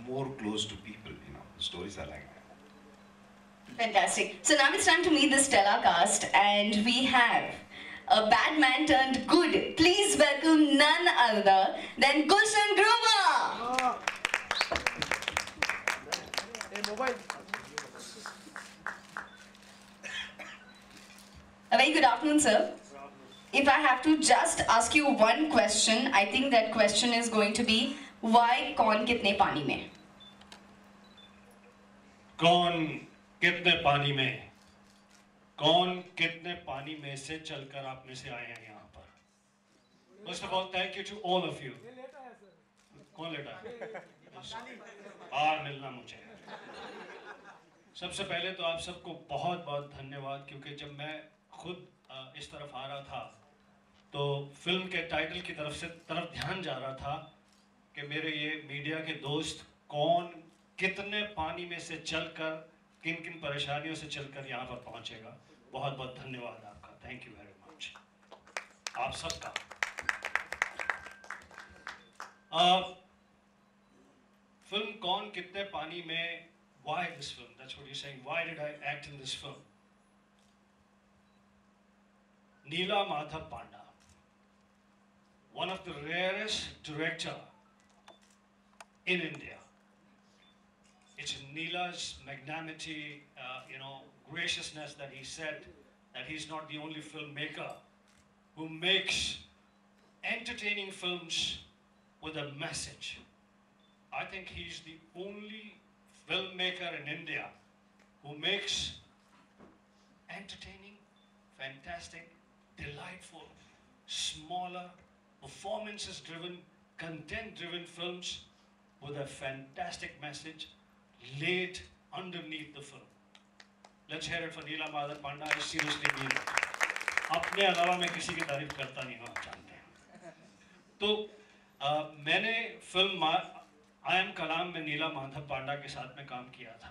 more close to people. You know, the stories are like that. Fantastic. So now it's time to meet the stellar cast, and we have a bad man turned good. Please welcome none other than Gulshan Grover. A very good afternoon, sir. If I have to just ask you one question, I think that question is going to be, why कौन कितने पानी में? कौन कितने पानी में, कौन कितने पानी में से चलकर आप में से आए हैं यहाँ पर. First of all, thank you to all of you. कौन लेटा है? बाहर मिलना मुझे. सबसे पहले तो आप सबको बहुत बहुत धन्यवाद, क्योंकि जब मैं खुद इस तरफ आ रहा था तो फिल्म के टाइटल की तरफ ध्यान जा रहा था कि मेरे ये मीडिया के दोस्त कौन कितने पानी में से चलकर किन किन परेशानियों से चलकर यहाँ पर पहुँचेगा. बहुत बहुत धन्यवाद आपका. थैंक यू वेरी मच आप सबका. फिल्म कौन कितने पानी में, why this film? That's what you're saying. Why did I act in this film? Neela Madhav Panda, one of the rarest director in India. It's Neela's magnanimity, graciousness that he said that he's not the only filmmaker who makes entertaining films with a message. I think he's the only filmmaker in India who makes entertaining, fantastic, delightful, smaller, performances-driven, content-driven films with a fantastic message laid underneath the film. Let's hear it for Neela Madhav Panda. I seriously mean it. अपने अलावा मैं किसी की तारीफ करता नहीं हूँ, आप जानते हैं. तो मैंने फिल्म आई एम कलाम में नीला माधव पांडा के साथ में काम किया था.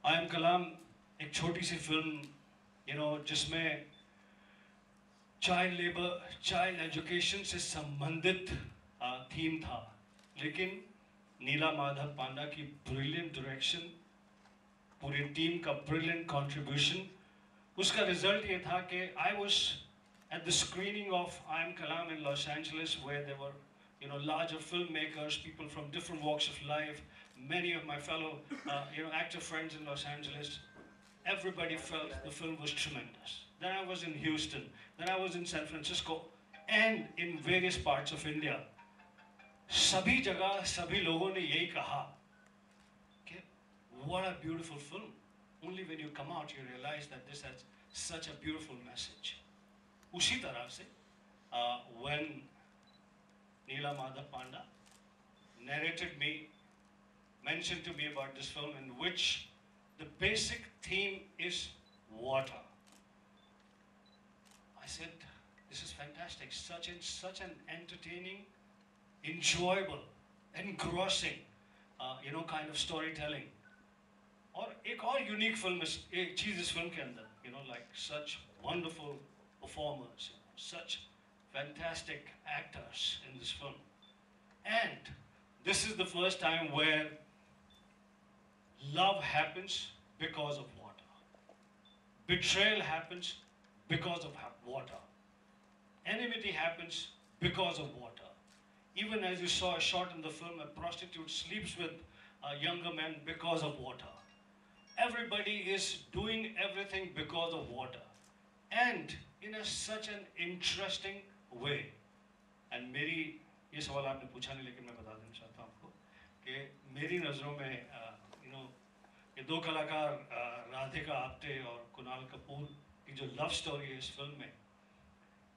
आई एम कलाम एक छोटी सी फिल्म जिसमें चाइल्ड लेबर, चाइल्ड एजुकेशन से संबंधित थीम था, लेकिन नीला माधव पांडा की ब्रिलियंट डायरेक्शन, पूरी टीम का ब्रिलियंट कंट्रीब्यूशन, उसका रिजल्ट ये था कि I was at the screening of I am Kalam in Los Angeles, where there were larger filmmakers, people from different walks of life, many of my fellow actor friends in Los Angeles. Everybody felt the film was tremendous. Then I was in Houston, then I was in San Francisco, and in various parts of India. सभी जगह सभी लोगों ने यही कहा कि what a beautiful film. Only when you come out you realize that this has such a beautiful message. उसी तरह से when Neela Madhav Panda narrated me, mentioned to me about this film in which the basic theme is water, I said, this is fantastic. Such an entertaining, enjoyable, engrossing, kind of storytelling. और एक और unique एक चीज इस film के अंदर, like such wonderful performers, such fantastic actors in this film. And this is the first time where love happens because of water. Betrayal happens because of water. Enmity happens because of water. Even as you saw a shot in the film, a prostitute sleeps with a younger man because of water. Everybody is doing everything because of water. And in such an interesting way. And मेरी ये सवाल आपने पूछा नहीं, लेकिन मैं बता देना चाहता हूँ आपको कि मेरी नज़रों में ये दो कलाकार राधिका आप्टे और कुणाल कपूर की जो लव स्टोरी है इस फिल्म में,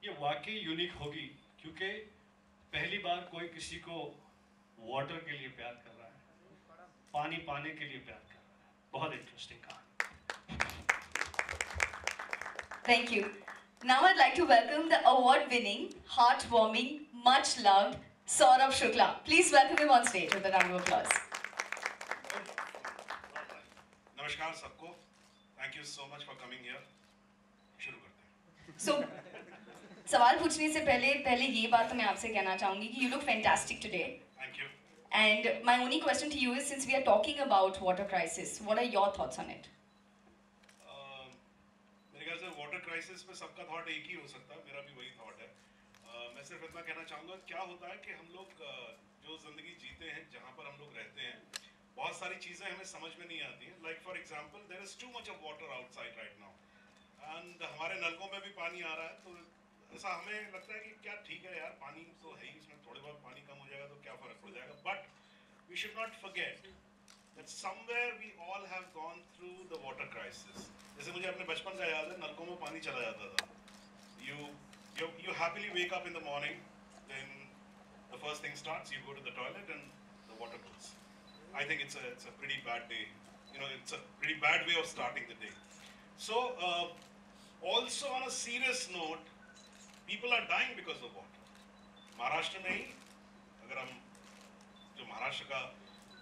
ये वाकई यूनिक होगी, क्योंकि पहली बार कोई किसी को वाटर के लिए प्यार कर रहा है, पानी पाने के लिए प्यार कर रहा है. बहुत इंटरेस्टिंग कहानी. Thank you. Now I'd like to welcome the award-winning, heartwarming, much-loved Saurabh Shukla. Please welcome him on stage with a round of applause. नमस्कार सबको. Thank you so much for coming here. शुरू करते हैं. So, सवाल पूछने से पहले ये बात तो मैं आपसे कहना चाहूँगी कि you look fantastic today. Thank you. And my only question to you is, since we are talking about water crisis, what are your thoughts on it? मेरे ख्याल से वाटर क्राइसिस पे सबका थॉट एक ही हो सकता है, मेरा भी वही थॉट है। मैं सिर्फ इतना कहना चाहूँगा, क्या होता है कि हम लोग जो ज़िंदगी जीते हैं, जहाँ पर हम लोग रहते हैं, बहुत सारी चीज़ें हमें समझ में नहीं आती हैं। Like for example, there is too much of water outside right now and हमारे नलकों में भी पानी आ रहा है, तो ऐसा हमें लगता है कि क्या ठीक है यार, पानी तो है ही, इसमें थोड़े बहुत पानी कम हो जाएगा तो क्या फ़र्क पड़ जाएगा। But we should not forget that somewhere we all have gone through the water crisis. जैसे मुझे अपने बचपन का याद है, नलकों में पानी चला जाता था। You happily wake up in the morning, then the first thing starts, you go to the toilet and the water goes. I think it's a pretty bad day. You know, it's a pretty bad way of starting the day. So also on a serious note, people are dying because of water. Maharashtra में ही, अगर हम जो महाराष्ट्र का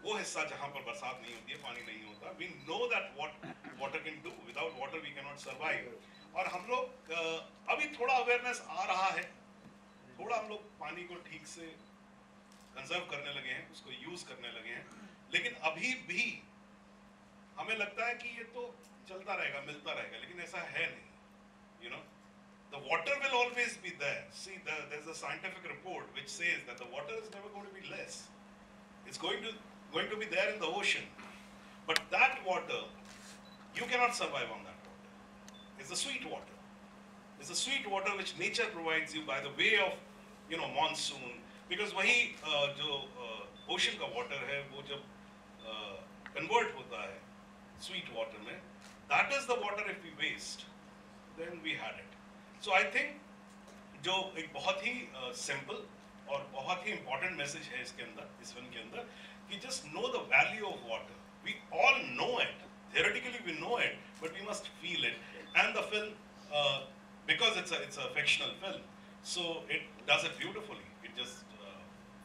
वो हिस्सा जहाँ पर बरसात नहीं होती है, पानी नहीं होता, we know that what water can do. Without water we cannot survive. और हम लोग अभी थोड़ा अवेयरनेस आ रहा है, थोड़ा हम लोग पानी को ठीक से कंजर्व करने लगे हैं, उसको यूज करने लगे हैं, लेकिन अभी भी हमें लगता है कि ये तो चलता रहेगा, मिलता रहेगा, लेकिन ऐसा है नहीं। You know, the water will always be there. See, there's a scientific report which says that the water is never going to be less. It's going to be there in the ocean, but that water, you cannot survive on that water. It's the sweet water. It's the sweet water which nature provides you by the way of, you know, monsoon. Because वही जो ocean का water है, वो जब convert होता है sweet water में, that is the water if we waste, then we had it. So I think जो एक बहुत ही simple और बहुत ही important message है इसके अंदर, इस film के अंदर, कि just know the value of water. We all know it. Theoretically we know it, but we must feel it. And the film, because it's a fictional film, so it does it beautifully. It just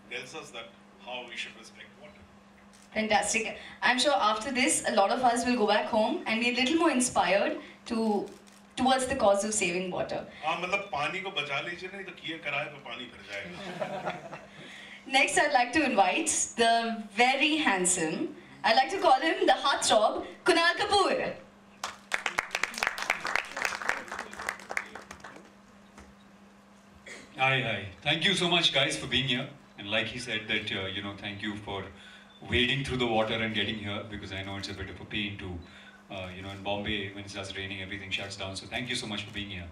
tells us that how we should respect water. Fantastic. I'm sure after this, a lot of us will go back home and be a little more inspired towards the cause of saving water. हाँ, मतलब पानी को बचा लीजिए, नहीं तो किए कराए पे पानी फिर जाएगा। Next, I'd like to invite the very handsome, I'd like to call him the heartthrob, Kunal Kapoor. Hi. Thank you so much, guys, for being here. And like he said that, thank you for wading through the water and getting here, because I know it's a bit of a pain to, in Bombay, when it starts raining, everything shuts down. So thank you so much for being here.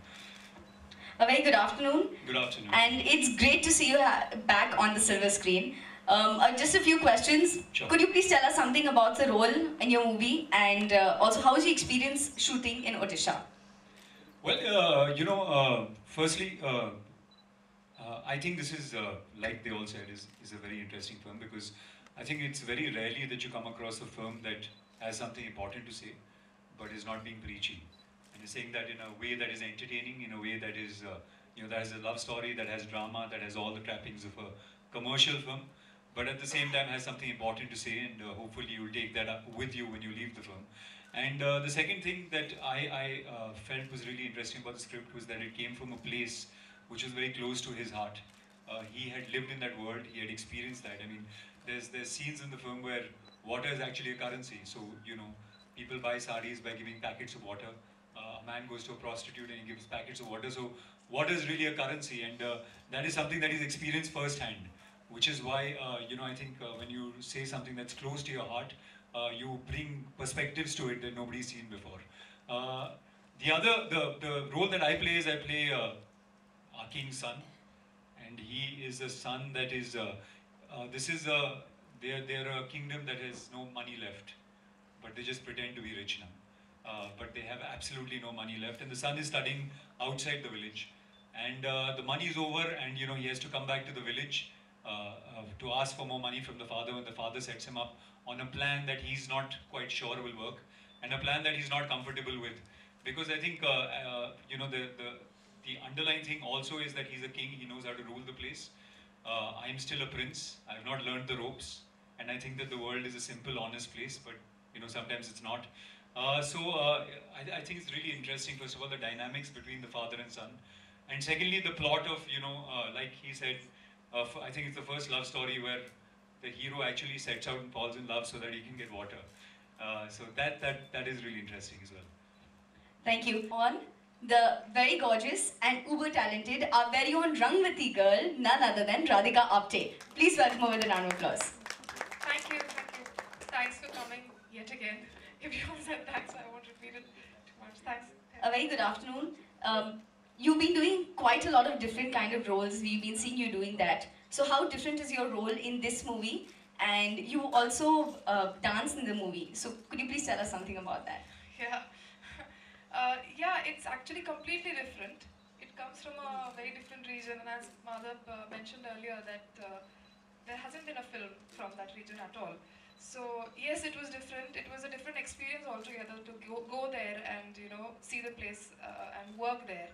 A very good afternoon. Good afternoon. And it's great to see you back on the silver screen. Just a few questions. Sure. Could you please tell us something about the role in your movie, and also how was your experience shooting in Odisha? Well, firstly, I think this is, like they all said, is a very interesting film, because I think it's very rarely that you come across a film that has something important to say, but is not being preachy. And is saying that in a way that is entertaining, in a way that is, that has a love story, that has drama, that has all the trappings of a commercial film, but at the same time has something important to say, and hopefully you will take that up with you when you leave the film. And the second thing that I felt was really interesting about the script was that it came from a place which was very close to his heart. He had lived in that world, he had experienced that. I mean, there's scenes in the film where water is actually a currency. So, people buy saris by giving packets of water. A man goes to a prostitute and he gives packets of water. So water is really a currency, and that is something that is experienced firsthand, which is why, I think when you say something that's close to your heart, you bring perspectives to it that nobody's seen before. The role that I play is I play our king's son, and he is a son that is, they're a kingdom that has no money left, but they just pretend to be rich now. But they have absolutely no money left, and the son is studying outside the village, and the money is over, and he has to come back to the village to ask for more money from the father, when the father sets him up on a plan that he's not quite sure will work, and a plan that he's not comfortable with, because I think the underlying thing also is that he's a king, he knows how to rule the place. I'm still a prince, I've not learned the ropes, and I think that the world is a simple, honest place, but sometimes it's not. I think it's really interesting, first of all, the dynamics between the father and son, and secondly, the plot of, like he said, I think it's the first love story where the hero actually sets out and falls in love so that he can get water. So that is really interesting as well. Thank you. On the very gorgeous and uber talented, our very own Rangvati girl, none other than Radhika Apte. Please welcome her with a round of applause. Thank you, thank you. Thanks for coming yet again. If you all said thanks, I won't repeat it too much. Thanks. A very good afternoon. You've been doing quite a lot of different kind of roles. We've been seeing you doing that. So how different is your role in this movie? And you also dance in the movie. So could you please tell us something about that? Yeah. Yeah, it's actually completely different. It comes from a very different region, and as Madhav mentioned earlier, that there hasn't been a film from that region at all. So yes, it was different. It was a different experience altogether to go there and see the place and work there.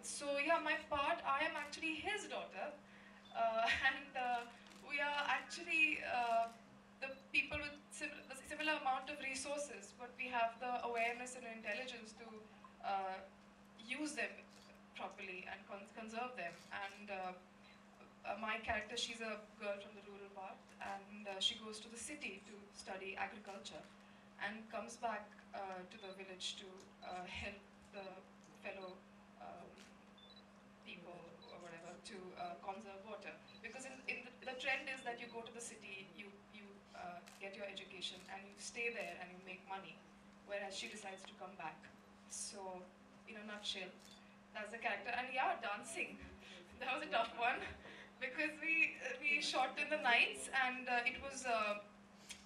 So yeah, my part, I am actually his daughter, and we are actually the people with similar amount of resources, but we have the awareness and intelligence to use them properly and conserve them. And my character, she's a girl from the rural part, and she goes to the city to study agriculture and comes back to the village to help the fellow people or whatever to conserve water. Because the trend is that you go to the city, you get your education and you stay there and you make money, whereas she decides to come back. So in a nutshell, that's the character. And yeah, dancing, that was a tough one because we shot in the nights, and it was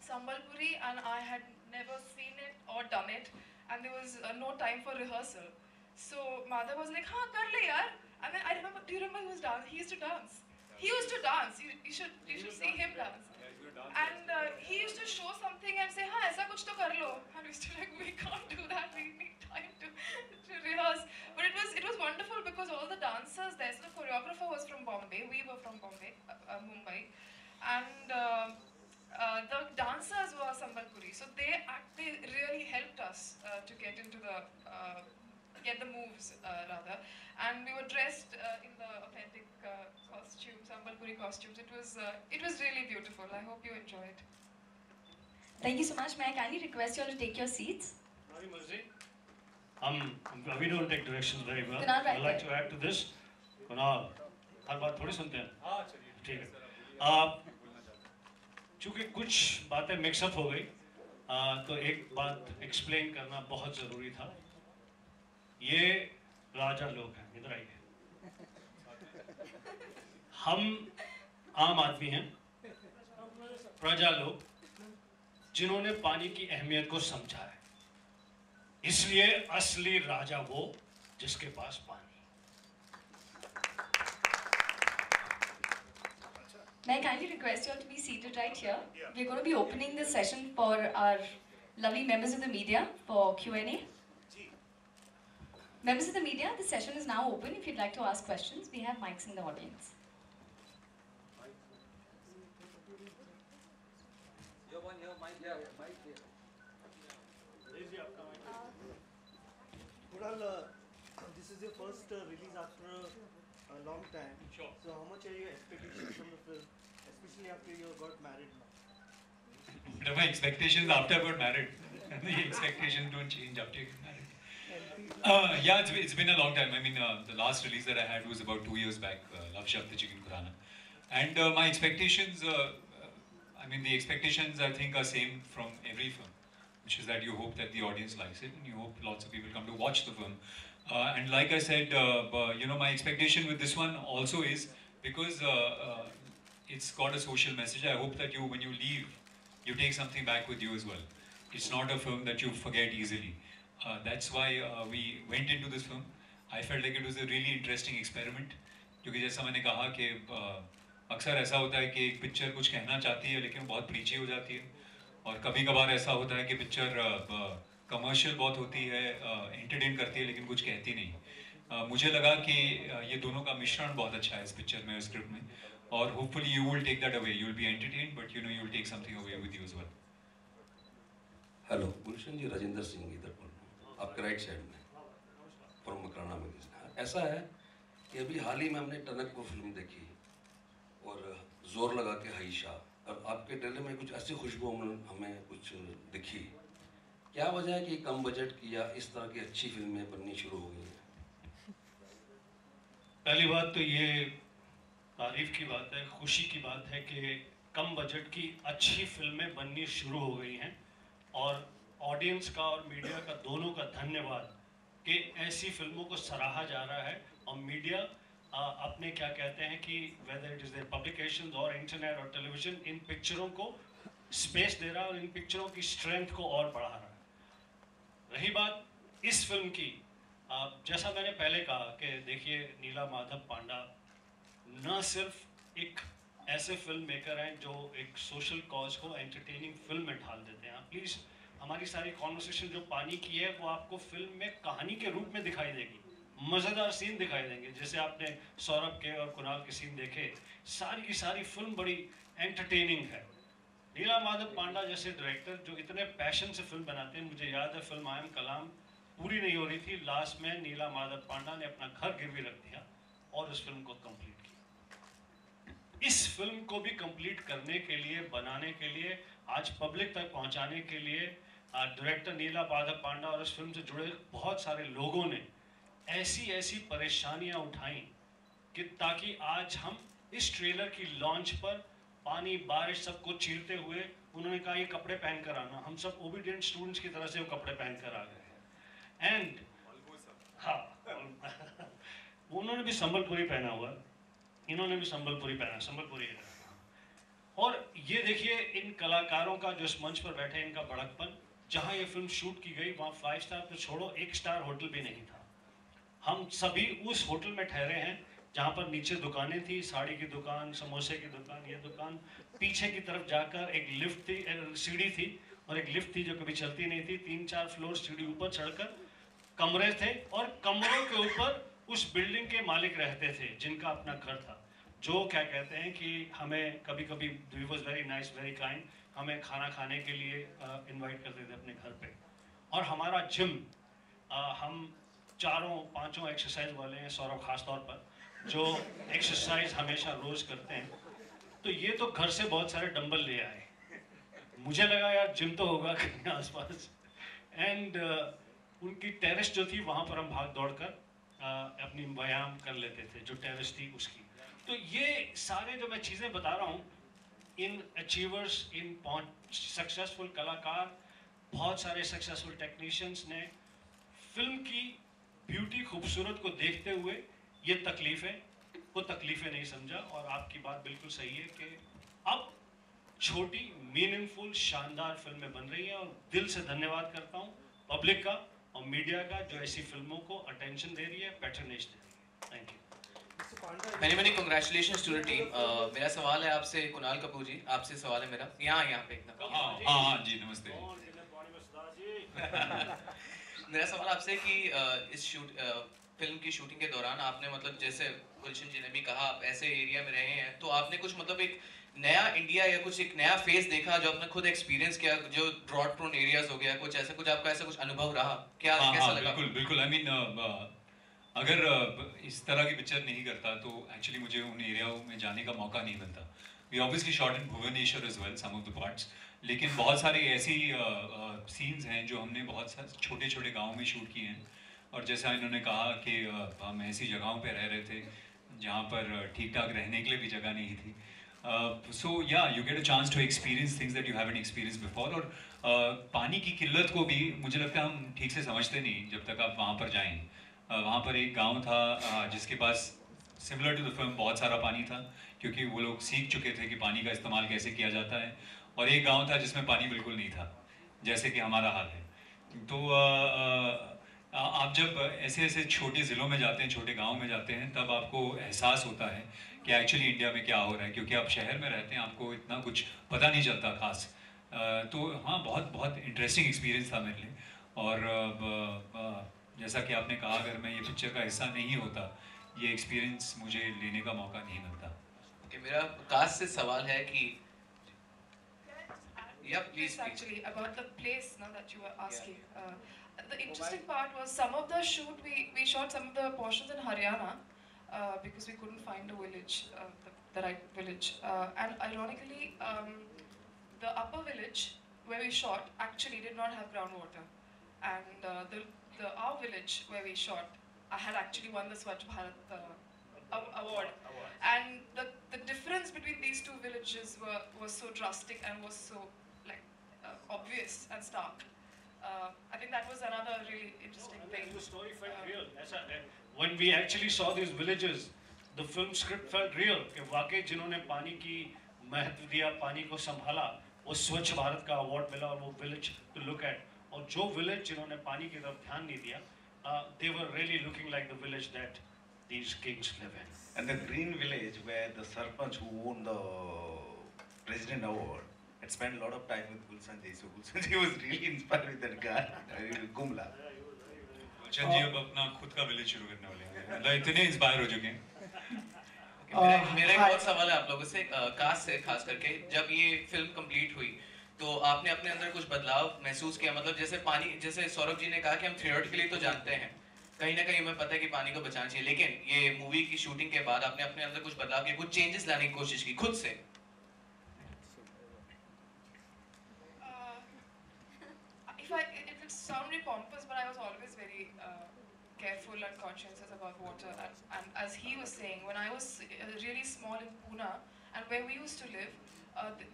Sambalpuri, and I had never seen it or done it, and there was no time for rehearsal. So Madhav was like, "Ha, kar le yaar." And then I remember, do you remember he was dance? He used to dance. He used to dance. You should see him dance. And he used to show something and say, "Ha, aisa kuch to kar lo." And we used to like, we can't do that. We need time to rehearse. But it was wonderful because all the dancers there. So the choreographer was from Bombay. We were from Bombay, Mumbai, and the dancers were Sambalpuri. So they really helped us to get into get the moves rather, and we were dressed in the authentic costumes, Sambalpuri costumes. It was really beautiful. I hope you enjoy it. Thank you so much. May I kindly request you all to take your seats? Howdy, Mercy. We don't take directions very well. Kunal, right I'd like there. to add to this. Kunal, हर बात थोड़ी सुनते हैं. ठीक है. चूँकि कुछ बातें mix up हो गई, तो एक बात एक्सप्लेन करना बहुत ज़रूरी था. ये राजा लोग हैं, इधर आइए. हम आम आदमी हैं, प्रजा लोग, जिन्होंने पानी की अहमियत को समझा है. इसलिए असली राजा वो जिसके पास पानी. May I kindly request you all to be seated right here? We're going to be opening this session for our lovely members of the media for Q&A. Members of the media, the session is now open. If you'd like to ask questions, we have mics in the audience. Kunal, this is your first release after a long time. Sure. So how much are your expectations from the film, especially after you got married now? What are my expectations after I got married? The expectations don't change after you get married. Yeah, it's been a long time. I mean, the last release that I had was about 2 years back, Love Shabd Chicken Khurana. And my expectations, I mean, the expectations I think are same from every film, which is that you hope that the audience likes it and you hope lots of people come to watch the film. And like I said, my expectation with this one also is because it's got a social message. I hope that when you leave, you take something back with you as well. It's not a film that you forget easily. That's why we went into this film. I felt like it was a really interesting experiment. क्योंकि जैसा मैंने कहा कि अक्सर ऐसा होता है कि एक पिक्चर कुछ कहना चाहती है लेकिन बहुत प्रीची हो जाती है, और कभी कभार ऐसा होता है कि पिक्चर कमर्शियल बहुत होती है, एंटरटेन करती है लेकिन कुछ कहती नहीं. मुझे लगा कि ये दोनों का मिश्रण बहुत अच्छा है इस पिक्चर में, स्क्रिप्ट में, और hopefully you will take that away. You will be entertained but you will take something away with you as well. Hello Gulshan ji, Rajendra Singh इधर बोल रहा हूँ, आपके राइट साइड में फ्रॉम मकराना में. ऐसा है कि अभी हाल ही में हमने टनक को फिल्म देखी और जोर लगा के हाइशा और आपके ट्रेलर में कुछ ऐसी खुशबू हमें कुछ दिखी, क्या वजह है कि कम बजट की या इस तरह की अच्छी फिल्में बननी शुरू हो गई हैं? पहली बात तो ये तारीफ की बात है, खुशी की बात है कि कम बजट की अच्छी फिल्में बननी शुरू हो गई हैं, और ऑडियंस का और मीडिया का दोनों का धन्यवाद कि ऐसी फिल्मों को सराहा जा रहा है। और मीडिया अपने क्या कहते हैं कि whether it is their publications और इंटरनेट और टेलीविज़न, इन पिक्चरों को स्पेस दे रहा है और इन पिक्चरों की स्ट्रेंथ को और बढ़ा रहा है। रही बात इस फिल्म की, जैसा मैंने पहले कहा कि देखिए, नीला माधव पांडा न सिर्फ एक ऐसे फिल्म मेकर हैं जो एक सोशल कॉज को एंटरटेनिंग फिल्म में ढाल देते हैं। प्लीज़ हमारी सारी कॉन्वर्सेशन जो पानी की है वो आपको फिल्म में कहानी के रूप में दिखाई देगी, मज़ेदार सीन दिखाई देंगे। जैसे आपने सौरभ के और कुणाल के सीन देखे, सारी की सारी फिल्म बड़ी एंटरटेनिंग है। नीला माधव पांडा जैसे डायरेक्टर जो इतने पैशन से फिल्म बनाते हैं, मुझे याद है फिल्म आई एम कलाम पूरी नहीं हो रही थी, लास्ट में नीला माधव पांडा ने अपना घर गिरवी रख दिया और उस फिल्म को कंप्लीट किया। इस फिल्म को भी कंप्लीट करने के लिए, बनाने के लिए, आज पब्लिक तक पहुंचाने के लिए डायरेक्टर नीला माधव पांडा और इस फिल्म से जुड़े बहुत सारे लोगों ने ऐसी ऐसी परेशानियां उठाई कि ताकि आज हम इस ट्रेलर की लॉन्च पर पानी बारिश सबको चीरते हुए उन्होंने कहा ये कपड़े पहन कर आना, हम सब ओबीडियंट स्टूडेंट्स की तरह से वो कपड़े पहन कर आ गए। एंड हाँ उन्होंने भी संबलपुरी पहना हुआ, इन्होंने भी संबलपुरी पहना, संबलपुरी है। और ये देखिए इन कलाकारों का जो इस मंच पर बैठे हैं, इनका बड़कपन। जहाँ ये फिल्म शूट की गई वहाँ 5 स्टार तो छोड़ो, 1 स्टार होटल भी नहीं था। हम सभी उस होटल में ठहरे हैं जहाँ पर नीचे दुकानें थी, साड़ी की दुकान, समोसे की दुकान, ये दुकान। पीछे की तरफ जाकर एक लिफ्ट थी, सीढ़ी थी और एक लिफ्ट थी जो कभी चलती नहीं थी। 3-4 फ्लोर सीढ़ी ऊपर चढ़कर कमरे थे और कमरों के ऊपर उस बिल्डिंग के मालिक रहते थे जिनका अपना घर था, जो क्या कहते हैं कि हमें कभी कभी we was very nice, very kind, हमें खाना खाने के लिए इनवाइट करते थे अपने घर पे। और हमारा जिम, हम 4-5 एक्सरसाइज वाले हैं, सौरभ खास तौर पर जो एक्सरसाइज हमेशा रोज करते हैं। तो ये तो घर से बहुत सारे डंबल ले आए, मुझे लगा यार जिम तो होगा कहीं आसपास। एंड उनकी टेरेस जो थी वहाँ पर हम भाग दौड़ कर अपनी व्यायाम कर लेते थे, जो टेरेस थी उसकी। तो ये सारे जो मैं चीज़ें बता रहा हूँ, इन अचीवर्स, इन सक्सेसफुल कलाकार, बहुत सारे सक्सेसफुल टेक्नीशियंस ने फिल्म की ब्यूटी, खूबसूरत को देखते हुए ये तकलीफ़ें को तकलीफ़ें नहीं समझा। और आपकी बात बिल्कुल सही है कि अब छोटी, मीनिंगफुल, शानदार फिल्में बन रही हैं और दिल से धन्यवाद करता हूँ पब्लिक का और मीडिया का जो ऐसी फिल्मों को अटेंशन दे रही है, पैटर्नेज दे रही है। Thank you. Many congratulations to the team. मेरा सवाल है आपसे, कुणाल कपूर जी, आपसे सवाल है मेरा, यहाँ पे एकदम। हाँ जी, नमस्ते। मेरा सवाल आपसे कि इस फिल्म की शूटिंग के दौरान आपने, मतलब जैसे गुलशन जी ने भी कहा, आप ऐसे एरिया में रहे हैं, तो आपने कुछ मतलब एक नया इंडिया या कुछ एक नया फेस देखा जो आपने खुद एक्सपीरियंस किया, जो ड्रॉट प्रोन एरियाज हो गया, कुछ ऐसा, कुछ आपका ऐसा कुछ अनुभव रहा क्या? कैसा लगा? बिल्कुल। आई मीन अगर इस तरह की पिक्चर नहीं करता तो एक्चुअली मुझे उन एरियाओं में जाने का मौका नहीं मिलता। We obviously shot in Bhubaneswar as well, some of the parts, लेकिन बहुत सारे ऐसी सीन्स हैं जो हमने बहुत छोटे छोटे गाँव में शूट किए हैं। और जैसा इन्होंने कहा कि हम ऐसी जगहों पे रह रहे थे जहाँ पर ठीक ठाक रहने के लिए भी जगह नहीं थी। सो या you get a chance to experience things that you haven't experience before. और पानी की किल्लत को भी मुझे लगता है हम ठीक से समझते नहीं जब तक आप वहाँ पर जाएँ। वहाँ पर एक गांव था जिसके पास सिमिलर टू द फिल्म बहुत सारा पानी था, क्योंकि वो लोग सीख चुके थे कि पानी का इस्तेमाल कैसे किया जाता है। और एक गांव था जिसमें पानी बिल्कुल नहीं था, जैसे कि हमारा हाल है। तो आप जब ऐसे ऐसे छोटे ज़िलों में जाते हैं, छोटे गाँव में जाते हैं, तब आपको एहसास होता है कि एक्चुअली इंडिया में क्या हो रहा है, क्योंकि आप शहर में रहते हैं, आपको इतना कुछ पता नहीं चलता खास। तो हाँ, बहुत बहुत इंटरेस्टिंग एक्सपीरियंस था मेरे लिए। और जैसा कि आपने कहा, अगर मैं ये पिक्चर का हिस्सा नहीं होता, ये एक्सपीरियंस मुझे लेने का मौका नहीं मिलता। मेरा कास्ट से सवाल है कि Yes, actually, about the place now that you were asking. The interesting part was some of the shoot we shot some of the portions in Haryana because we couldn't find a village. The the right village. And ironically, the upper village where we shot actually did not have groundwater, and our village where we shot, I had actually won the Swachh Bharat award. And the difference between these two villages was so drastic and was so obvious and stark. I think that was another really interesting thing. The story felt real. When we actually saw these villages, the film script felt real. कि वाकई जिन्होंने पानी की महत्व दिया, पानी को संभाला, वो स्वच्छ भारत का अवार्ड मिला और वो village to look at. और जो village जिन्होंने पानी की तरफ ध्यान नहीं दिया, they were really looking like the village that these kings live in. And the green village where the Sarpanch who won the President Award had spent a lot of time with Gulshan Ji. So Gulshan Ji was really inspired with that guy, Gumla. गुलशन जी अब अपना खुद का village शुरू करने वाले हैं, मतलब इतने इंस्पायर हो चुके हैं। मेरा एक और सवाल है आप लोगों से, कास्ट से खास करके, जब ये फिल्म कंप्लीट हुई तो आपने अपने अंदर कुछ बदलाव महसूस किया? मतलब जैसे पानी, जैसे सौरभ जी ने कहा कि हम थियोरेटिकली तो जानते हैं, कहीं ना कहीं हमें पता है कि पानी को बचाना चाहिए, लेकिन ये मूवी की शूटिंग के बाद आपने अपने अंदर कुछ बदलाव किए, कुछ चेंजेस लाने की कोशिश की खुद से? It will sound really pompous, but I was always very careful and conscientious about water. And as he was saying, when I was really small in Pune, and where we used to live,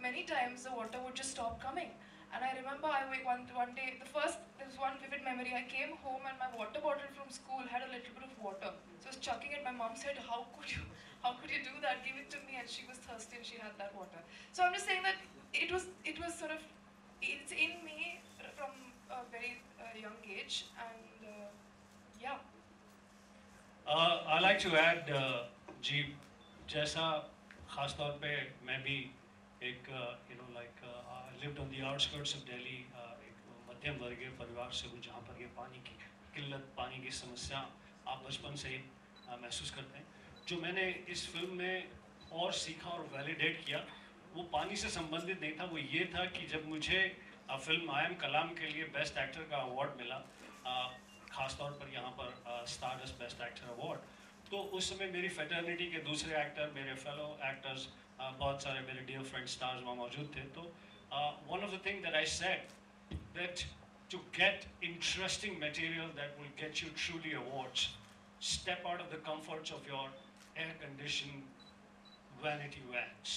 many times the water would just stop coming. And I remember one day, there was one vivid memory. I came home and my water bottle from school had a little bit of water. So I was chucking it. My mom said, how could you do that? Give it to me. And she was thirsty and she had that water. So I'm just saying that it was sort of, it's in me from a very young age, and yeah. I like to add, जी, जैसा खास तौर पे मैं भी एक I lived on the outskirts of Delhi, एक मध्यम वर्गीय परिवार से हूँ जहाँ पर ये पानी की किल्लत, पानी की समस्या आप बचपन से ही महसूस करते हैं। जो मैंने इस फिल्म में और सीखा और वैलिडेट किया, वो पानी से संबंधित नहीं था, वो ये था कि जब मुझे फिल्म आई एम कलाम के लिए बेस्ट एक्टर का अवार्ड मिला, ख़ास तौर पर यहाँ पर स्टारडस्ट बेस्ट एक्टर अवार्ड, तो उस समय मेरी फेटर्निटी के दूसरे एक्टर, मेरे फेलो एक्टर्स, बहुत सारे मेरे डियर फ्रेंड स्टार्स वहाँ मौजूद थे। तो one of the thing that I said that to get interesting material that will get you truly awards, step out of the comforts of your air condition vanity vans.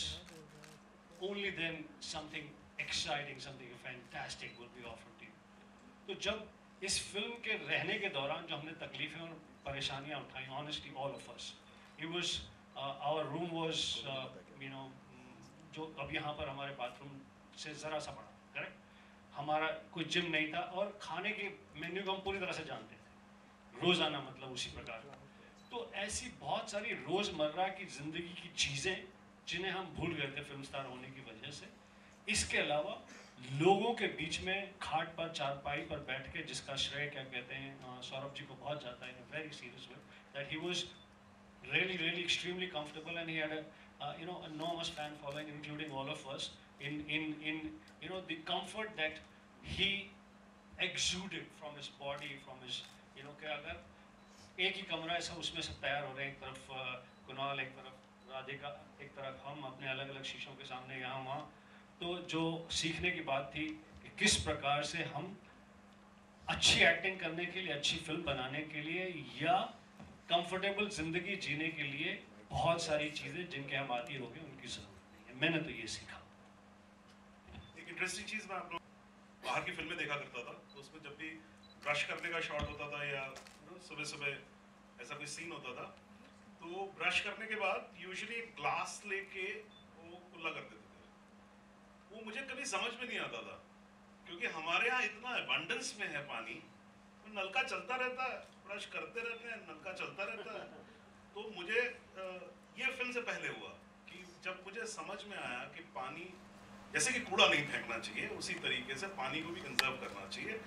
Only then something exciting, something fantastic will be offered to you. तो जब इस film के रहने के दौरान जो हमने तकलीफें और परेशानियां उठाई, honestly all of us, it was our room was जो अब यहाँ पर हमारे बाथरूम से ज़रा सा बड़ा, करेक्ट, हमारा कोई जिम नहीं था और खाने के मेन्यू को हम पूरी तरह से जानते थे, रोज़ाना मतलब उसी प्रकार। तो ऐसी बहुत सारी रोज़मर्रा की ज़िंदगी की चीज़ें जिन्हें हम भूल गए थे फिल्म स्टार होने की वजह से। इसके अलावा लोगों के बीच में खाट पर, चारपाई पर बैठ के, जिसका श्रेय क्या कहते हैं सौरभ जी को बहुत जाता है, in a very serious way, that he was really extremely comfortable, and he had a enormous fan following, including all of us, in the comfort that he exuded from his body, from his कि अगर एक ही कमरा ऐसा उसमें सब तैयार हो रहे हैं, एक तरफ कुणाल, एक तरफ राधिका, एक तरफ हम अपने अलग अलग शीशों के सामने यहाँ वहाँ, तो जो सीखने की बात थी कि किस प्रकार से हम अच्छी एक्टिंग करने के लिए, अच्छी फिल्म बनाने के लिए या कंफर्टेबल जिंदगी जीने के लिए बहुत सारी चीज़ें जिनके हम आदी हो गए उनकी ज़रूरत नहीं है। मैंने तो ये सीखा। एक इंटरेस्टिंग चीज़ मैं आप लोग बाहर की फिल्में देखा करता था, तो उसमें जब भी ब्रश करने का शॉट होता था या सुबह सुबह ऐसा कोई सीन होता था, तो ब्रश करने के बाद यूजुअली एक ग्लास लेके वो कुल्ला कर देते थे। वो मुझे कभी समझ में नहीं आता था, क्योंकि हमारे यहाँ इतना एबंडेंस में है पानी, तो नलका चलता रहता है, ब्रश करते रहते हैं, नलका चलता रहता है। तो मुझे ये फिल्म से पहले हुआ कि जब मुझे समझ में आया कि पानी जैसे कि कूड़ा नहीं फेंकना चाहिए, उसी तरीके से पानी को भी कंजर्व करना चाहिए,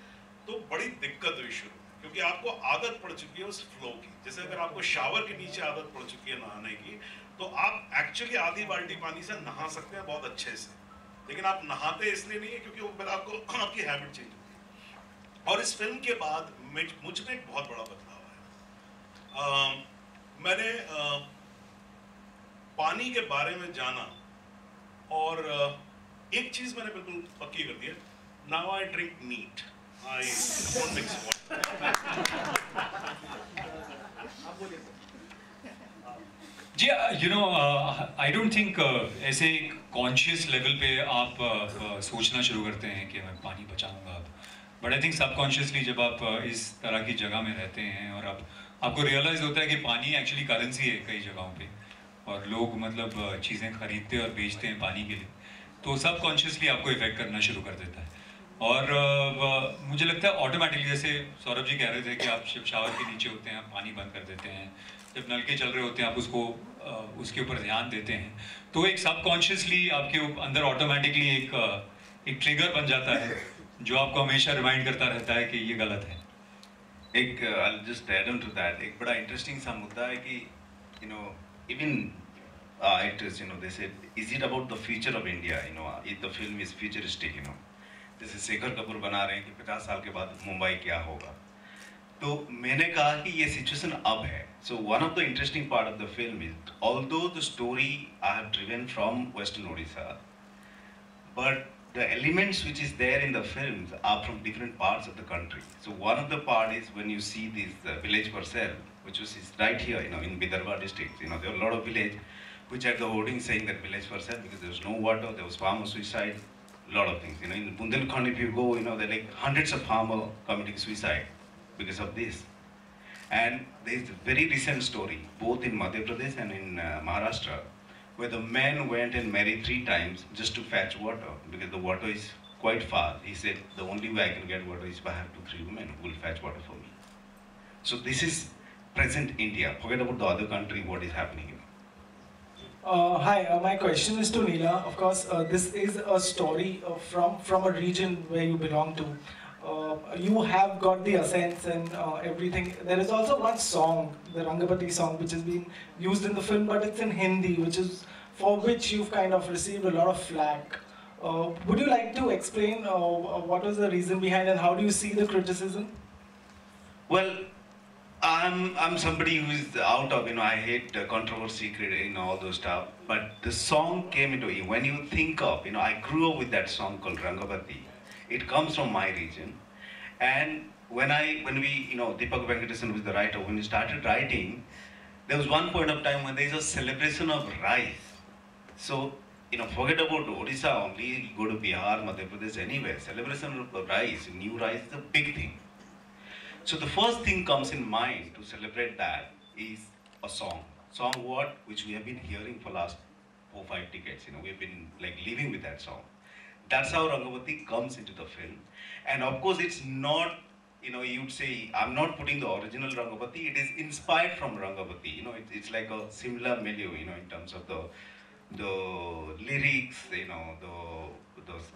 तो बड़ी दिक्कत हुई शुरू, क्योंकि आपको आदत पड़ चुकी है उस फ्लो की। जैसे अगर आपको शावर के नीचे आदत पड़ चुकी है नहाने की, तो आप एक्चुअली आधी बाल्टी पानी से नहा सकते हैं बहुत अच्छे से, लेकिन आप नहाते इसलिए नहीं है क्योंकि वो फिर आपको आपकी हैबिट चेंज होती है। और इस फिल्म के बाद मुझ में एक बहुत बड़ा बदलाव आया। मैंने पानी के बारे में जाना, और एक चीज मैंने बिल्कुल पक्की कर दी है, now I drink neat, I don't mix water. जी, you know, I don't think ऐसे कॉन्शियस लेवल पे आप सोचना शुरू करते हैं कि मैं पानी बचाऊंगा अब, बट आई थिंक सबकॉन्शियसली जब आप इस तरह की जगह में रहते हैं और आपको रियलाइज होता है कि पानी एक्चुअली करेंसी है कई जगहों पे, और लोग मतलब चीज़ें खरीदते और बेचते हैं पानी के लिए, तो सबकॉन्शियसली आपको इफेक्ट करना शुरू कर देता है। और मुझे लगता है ऑटोमेटिकली, जैसे सौरभ जी कह रहे थे कि आप जब शावर के नीचे होते हैं आप पानी बंद कर देते हैं, जब नलके चल रहे होते हैं आप उसके ऊपर ध्यान देते हैं, तो एक सबकॉन्शियसली आपके अंदर ऑटोमेटिकली एक ट्रिगर बन जाता है जो आपको हमेशा रिमाइंड करता रहता है कि ये गलत है। एक I'll just add on to that, एक बड़ा इंटरेस्टिंग सा मुद्दा है कि even actors, they said, is it about the future of India? If the film is futuristic, जैसे शेखर कपूर बना रहे हैं कि 50 साल के बाद मुंबई क्या होगा, तो मैंने कहा कि ये सिचुएशन अब है। So one of the interesting part of the film is, although the story I have driven from Western Odisha, but the elements which is there in the films are from different parts of the country. So one of the part is when you see this village Parcel, which is right here, in Vidarbha district. There are a lot of village which had the hoarding saying that village Parcel because there was no water, there was farmer suicide, a lot of things. In Bundelkhand, if you go, there are like hundreds of farmers committing suicide because of this. And there is a very recent story, both in Madhya Pradesh and in Maharashtra, where the man went and married 3 times just to fetch water because the water is quite far. He said, the only way I can get water is if I have 2-3 women who will fetch water for me. So this is present India. Forget about the other country, what is happening. Hi, my question is to Neela. Of course, this is a story from a region where you belong to. You have got the accents and everything. There is also one song, the Rangapati song, which has been used in the film, but it's in Hindi, for which you've kind of received a lot of flack. Would you like to explain what was the reason behind and how do you see the criticism? Well, I'm somebody who is out of, I hate controversy, all those stuff. But the song came into it. When you think of, I grew up with that song called Rangapati. It comes from my region. And when we, Deepak Venkatesan was the writer, when we started writing, there was one point of time when there is a celebration of rice. So, forget about Odisha only, you go to Bihar, Madhya Pradesh, anywhere. Celebration of rice, new rice is a big thing. So the first thing comes in mind to celebrate that is a song. Song what? Which we have been hearing for last 4-5 decades. We have been living with that song. That's how Rangapati comes into the film. And of course it's not, you'd say, I'm not putting the original Rangapati, it is inspired from Rangapati. It's like a similar milieu, in terms of the lyrics, the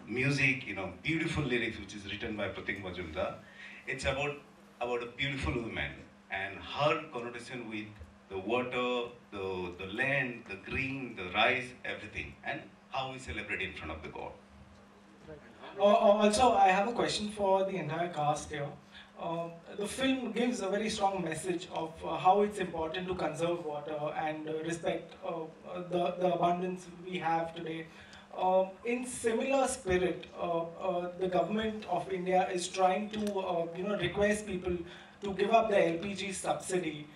music, beautiful lyrics which is written by Pratik Majumdar. It's about a beautiful woman and her connotation with the water, the land, the green, the rice, everything, and how we celebrate in front of the God. Also, I have a question for the entire cast here. The film gives a very strong message of how it's important to conserve water and respect the abundance we have today. In similar spirit, the government of India is trying to request people to give up the LPG subsidy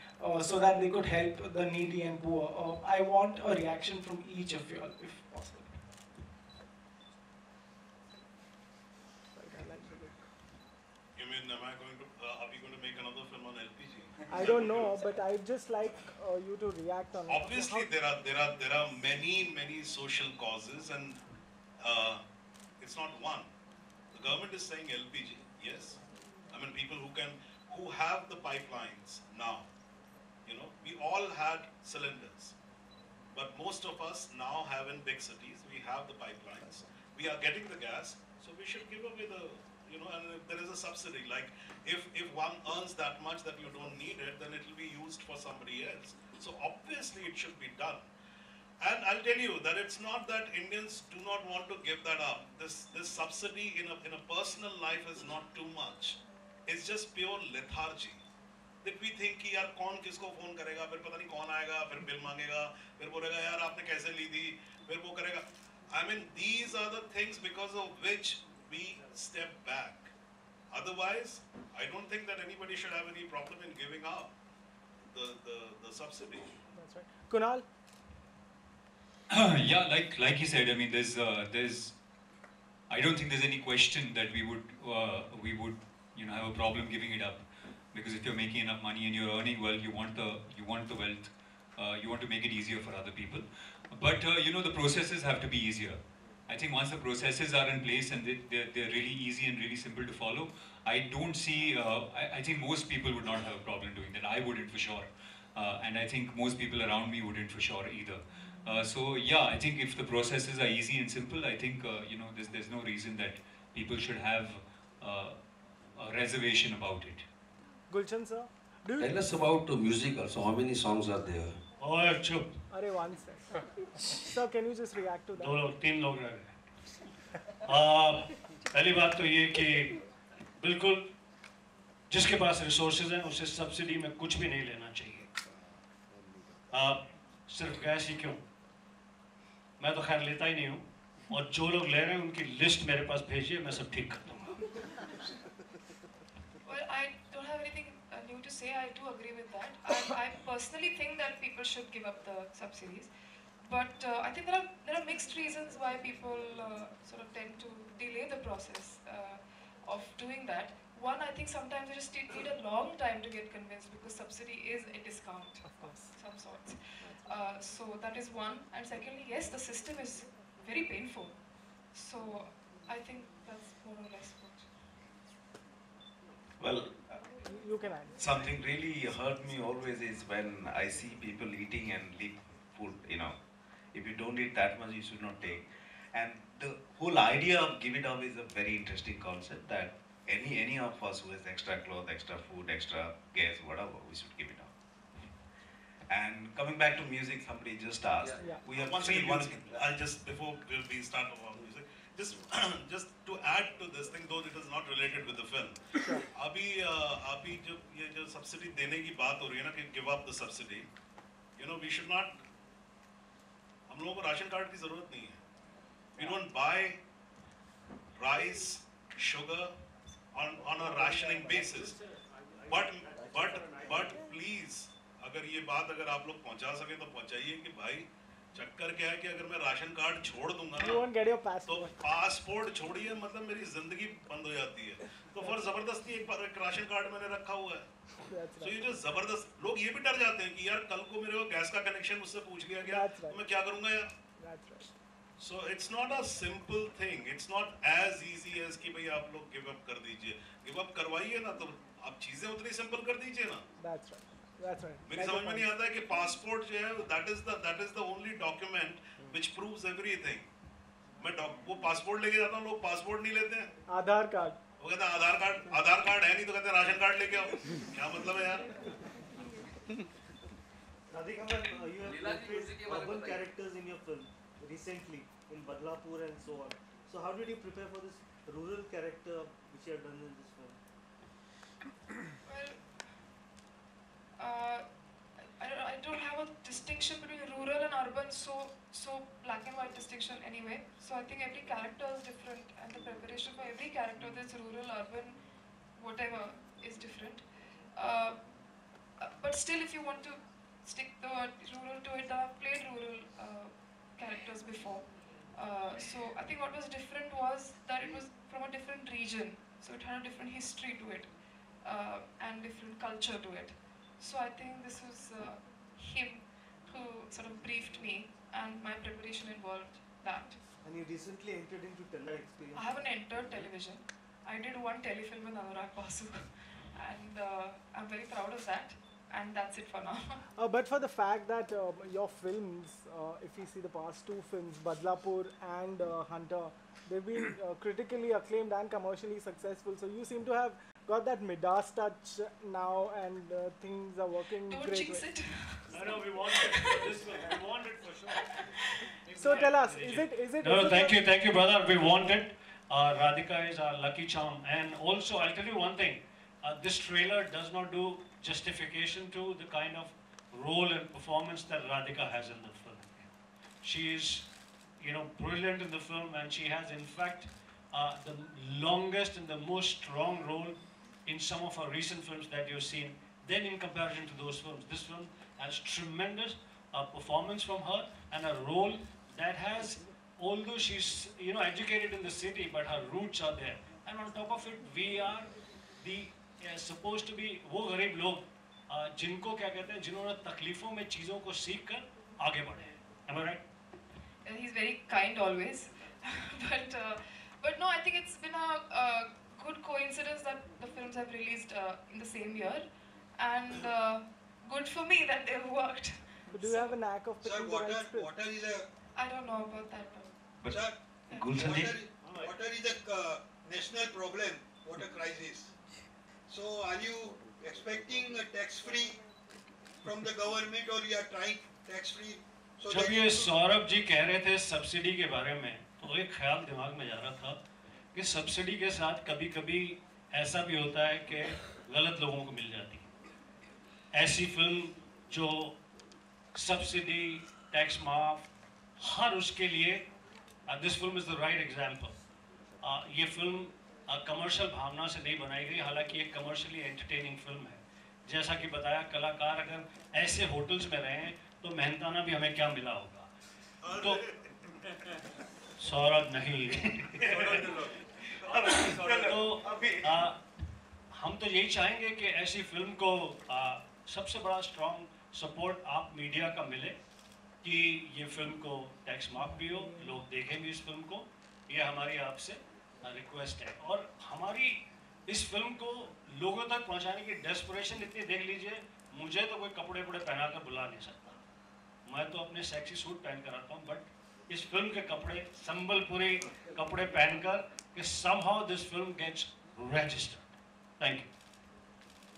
so that they could help the needy and poor. I want a reaction from each of you all, if possible. You mean, are we going to make another film on LPG? I don't know, but I'd just like you to react on it. Obviously, there are many social causes, and it's not one. The government is saying LPG, yes. I mean, people who have the pipelines now. We all had cylinders, but most of us now have in big cities. We have the pipelines. We are getting the gas, so we should give away the. And if there is a subsidy, like if one earns that much that you don't need it, then it will be used for somebody else. So obviously it should be done. And I'll tell you that it's not that Indians do not want to give that up. This subsidy in a personal life is not too much. It's just pure lethargy. that we think कि यार कौन किसको phone करेगा, फिर पता नहीं कौन आएगा, फिर बिल मांगेगा, फिर बोलेगा यार आपने कैसे ली थी, फिर वो करेगा. I mean, these are the things because of which we step back. Otherwise, I don't think that anybody should have any problem in giving up the subsidy. That's right. Kunal? Yeah, like he said, I mean, there's I don't think there's any question that we would have a problem giving it up, because if you're making enough money and you're earning well, you want the wealth, you want to make it easier for other people. But the processes have to be easier. I think once the processes are in place and they're really easy and really simple to follow, I don't see. I think most people would not have a problem doing that. I wouldn't for sure, and I think most people around me wouldn't for sure either. So yeah, I think if the processes are easy and simple, I think there's no reason that people should have a reservation about it. Gulshan sir, Tell us about the music also. How many songs are there? Oh, chup. Arey, one sec. Sir, can you just react to that? 3 लोग रह गए. पहली बात तो ये कि बिल्कुल जिसके पास रिसोर्सेज हैं उसे सब्सिडी में कुछ भी नहीं लेना चाहिए. सिर्फ गैस ही क्यों, मैं तो खैर लेता ही नहीं हूँ, और जो लोग ले रहे हैं उनकी लिस्ट मेरे पास भेजिए, मैं सब ठीक कर दूँगा. Well, I don't have anything new to say. I do agree with that. I personally think that people should give up the subsidies, but I think there are mixed reasons why people sort of tend to delay the process of doing that. One, I think sometimes you just need a long time to get convinced because subsidy is a discount of some sorts. So that is one. And secondly, yes, the system is very painful. So I think that's more or less what. Well, You can add. something really hurt me always is when I see people eating and leave food, if you don't eat that much, you should not take. And the whole idea of give it up is a very interesting concept, that any of us who has extra clothes, extra food, extra gas, whatever, we should give it up. And coming back to music, somebody just asked, Yeah. we have One second, three one second. I'll just, before we start about music, just to add to this thing, though it is not related with the film. अभी जब ये जो subsidy देने की बात हो रही है ना, कि give up the subsidy, we should not, हम लोगों को राशन कार्ड की जरूरत नहीं है. We don't buy rice, sugar on a rationing basis. But please, अगर आप लोग पहुंचा सके तो पहुंचाइए कि भाई चक्कर क्या है कि अगर मैं राशन कार्ड छोड़ दूंगा You won't get your तो passport. पासपोर्ट छोड़िए, मतलब मेरी जिंदगी बंद हो जाती है. तो फिर जबरदस्ती एक राशन कार्ड मैंने रखा हुआ है. That's तो ये right. जो जबरदस्त लोग ये भी डर जाते हैं कि यार कल को मेरे को गैस का कनेक्शन मुझसे पूछ लिया गया That's right. तो मैं क्या करूंगा यार. That's right. So it's not a simple thing. It's not as easy as कि भाई आप लोग give up कर दीजिए. Give up करवाइए ना, तो आप चीजें उतनी सिंपल कर दीजिए ना. That's right. That's right. मेरी Like समझ the में नहीं point. आता है कि पासपोर्ट जो है that is the only document which proves everything. मैं वो पासपोर्ट लेके जाता हूँ, लोग पासपोर्ट नहीं लेते हैं. Aadhaar card. वो कहते हैं आधार कार्ड है नहीं, तो कहते हैं राशन कार्ड लेके आओ. क्या मतलब है यार. Radhika ma'am, you have portrayed urban characters in your film recently in Badlapur and so on. So how did you prepare for this rural character which you have done in this film? Well, I don't have a distinction between rural and urban, so black and white distinction anyway. So I think every character is different, and the preparation for every character, whether it's rural, urban, whatever, is different. But still, if you want to stick the word rural to it, I've played rural characters before. So I think what was different was that it was from a different region, so it had a different history to it, and different culture to it. So I think this was him who sort of briefed me, and my preparation involved that. And you recently entered into tele experience. I haven't entered television. I did one telefilm with Anurag Basu, and I'm very proud of that. And that's it for now. But for the fact that your films, if you see the past two films, Badlapur and Hunter, they've been critically acclaimed and commercially successful. So you seem to have got that Midas touch now, and things are working Don't great. jinx it. No, we want it for this one. We want it for sure. So tell us, is it? No, thank you, brother. We want it. Radhika is our lucky charm, and also I'll tell you one thing. This trailer does not do justification to the kind of role and performance that Radhika has in the film. She is, brilliant in the film, and she has, in fact, the longest and the most strong role in some of her recent films that you've seen. Then, in comparison to those films, this film has tremendous performance from her and a role that has, although she's educated in the city, but her roots are there. And on top of it, we are the supposed to be वो गरीब लोग जिनको क्या कहते हैं, जिन्होंने तकलीफों में चीजों को सीख कर आगे बढ़े हैं. Am I right? He's very kind always, but no, I think it's been a good coincidence that the films have released in the same year, and good for me that they've worked. But do you have a knack of picking the right script? Water is a I don't know about that. But sir, Gulshan ji, water is a national problem, water crisis. So are you expecting a tax-free from the government, or you are trying tax-free? So जब ये सौरभ जी कह रहे थे subsidy के बारे में, तो एक ख्याल दिमाग में जा रहा था कि सब्सिडी के साथ कभी-कभी ऐसा भी होता है कि गलत लोगों को मिल जाती है. ऐसी फिल्म जो सब्सिडी, टैक्स माफ, हर उसके लिए this film is the right example. ये फिल्म कमर्शियल भावना से नहीं बनाई गई, हालांकि एक कमर्शियली एंटरटेनिंग फिल्म है. जैसा कि बताया, कलाकार अगर ऐसे होटल्स में रहे हैं तो मेहनताना भी हमें क्या मिला होगा. तो सौरभ नहीं तो हम तो यही चाहेंगे कि ऐसी फिल्म को सबसे बड़ा स्ट्रॉन्ग सपोर्ट आप मीडिया का मिले कि ये फिल्म को टैक्स माफ भी हो, लोग देखें भी इस फिल्म को. ये हमारी आपसे रिक्वेस्ट है. और हमारी इस फिल्म को लोगों तक पहुंचाने की डेस्परेशन इतनी, देख लीजिए, मुझे तो कोई कपड़े पहना कर बुला नहीं सकता. मैं तो अपने सेक्सी सूट पहन कर आता हूँ, बट इस फिल्म के कपड़े, संबलपुरी कपड़े पहनकर, कि somehow this film gets registered. Thank you.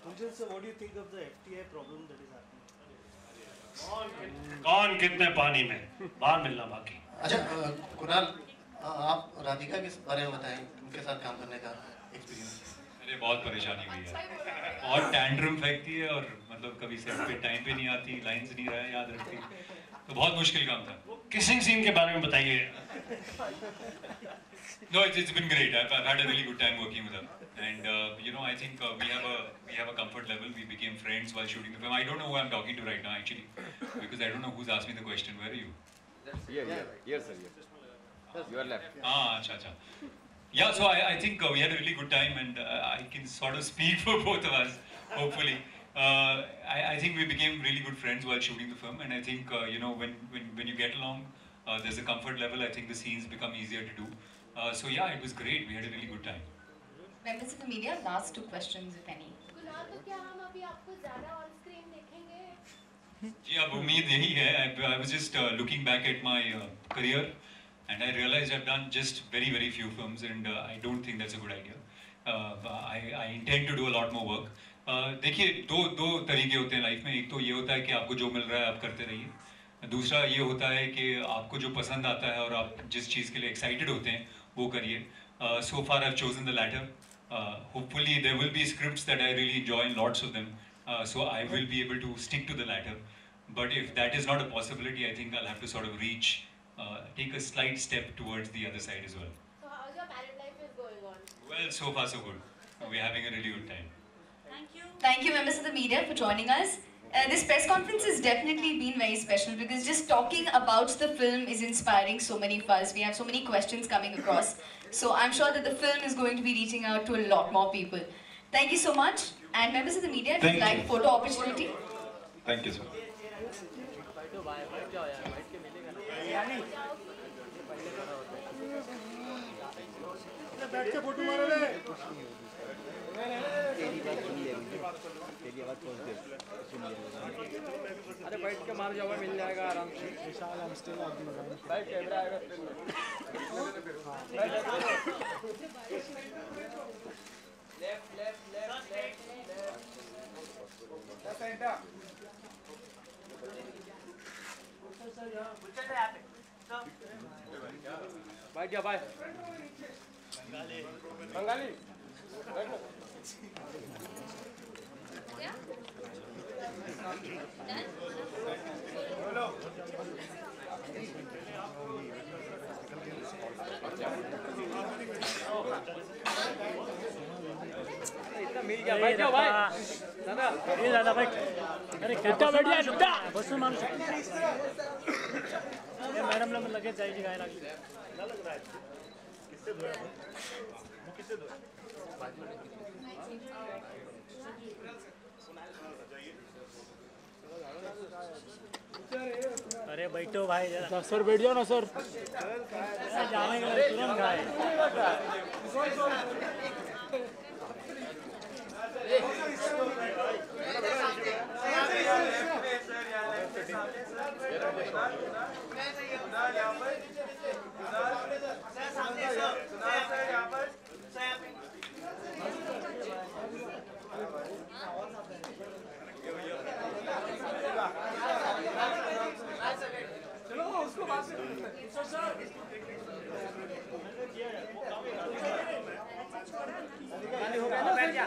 Kunjal sir, what do you think of the FTI problem that is happening? कौन कितने पानी में, बाहर मिलना बाकी. अच्छा कुणाल, आप राधिका के बारे में बताएं, उनके साथ काम करने का एक्सपीरियंस. अरे बहुत परेशानी हुई है, और टैंड्रम फेंकती है, और मतलब कभी सेट पे टाइम पे नहीं आती, लाइंस नहीं रहा याद रखती, तो बहुत मुश्किल काम था. किसिंग सीन के बारे में बताइए. No, it's been great. I've had a really good time working with her, and I think we have a comfort level. We became friends while shooting the film. I don't know who I'm talking to right now actually, because I don't know who's asked me the question. Where are you? Here, sir. You are left. Acha. Yeah, so I think we had a really good time, and I can sort of speak for both of us, hopefully. I think we became really good friends while shooting the film, and I think when you get along, there's a comfort level. I think the scenes become easier to do. So yeah, it was great. We had a really good time. Members of the media, last 2 questions, if any. Kunal, तो क्या हम अभी आपको ज़्यादा on screen देखेंगे? जी, अब उम्मीद यही है. I was just looking back at my career, and I realized I've done just very, very few films, and I don't think that's a good idea. I intend to do a lot more work. देखिए, दो तरीके होते हैं life में. एक तो ये होता है कि आपको जो मिल रहा है आप करते रहिए. दूसरा ये होता है कि आपको जो पसंद आता है और आप जिस चीज़ के लिए एक्साइटेड होते हैं वो करिए. So far I've chosen the latter. Hopefully there will be scripts that I really enjoy, and lots of them. So I will be able to stick to the latter. But if that is not a possibility, I think I'll have to sort of take a slight step towards the other side as well. So how's your married life is going on? Well, so far so good. We're having a really good time. Thank you, members of the media, for joining us. This press conference has definitely been very special because just talking about the film is inspiring so many of us. We have so many questions coming across. So I'm sure that the film is going to be reaching out to a lot more people. Thank you so much. And members of the media, if you'd like photo opportunity. Thank you, sir. बैठ के photo मारो ले. तेरी आवाज पहुंच दे, सुन ले. अरे बैठ के मार जाओ, मिल जाएगा आराम से. विशाल, हम स्टिल आगे बैठ कैमरा आएगा फिर. Left centre. बैठ जा भाई. बंगाली बैठो. इतना मिल गया बैठ जाओ भाई दादा ये दादा भाई अरे कितना बैठ गया कितना बस में मानो ये मैडम लोग लगे जाएगी गाय लग रहा है किससे धोया वो किससे धोया अरे बैठो भाई जरा सर बैठ जाओ ना सर जाने के लिए तुरंत गाय चलो उसको बात से सर हो गया ना बैठ जा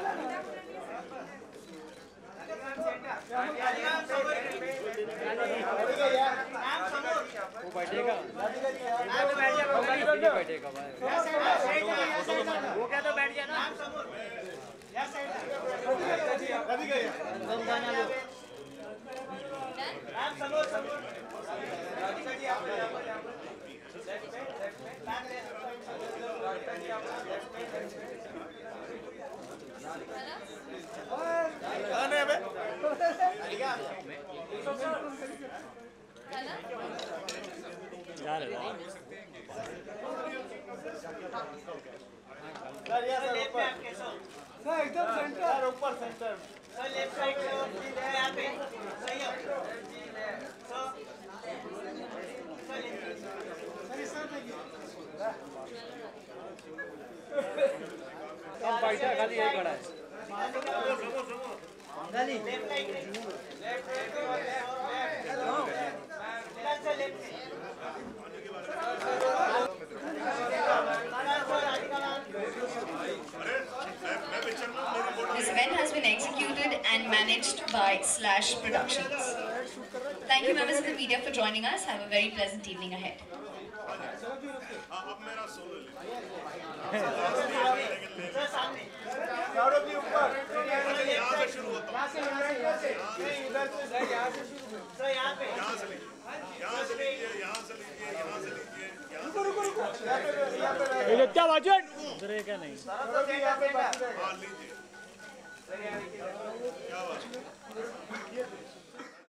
वो बैठेगा बैठेगा भाई वो क्या तो बैठ गया ना सर एकदम सेंटर ऊपर सेंटर सर लेफ्ट साइड यहाँ पे सही है सब बैठा खाली यही खड़ा है left side This event has been executed and managed by Slash Productions. Thank you members of the media for joining us. Have a very pleasant evening ahead. क्या बजट उधर क्या नहीं क्या बात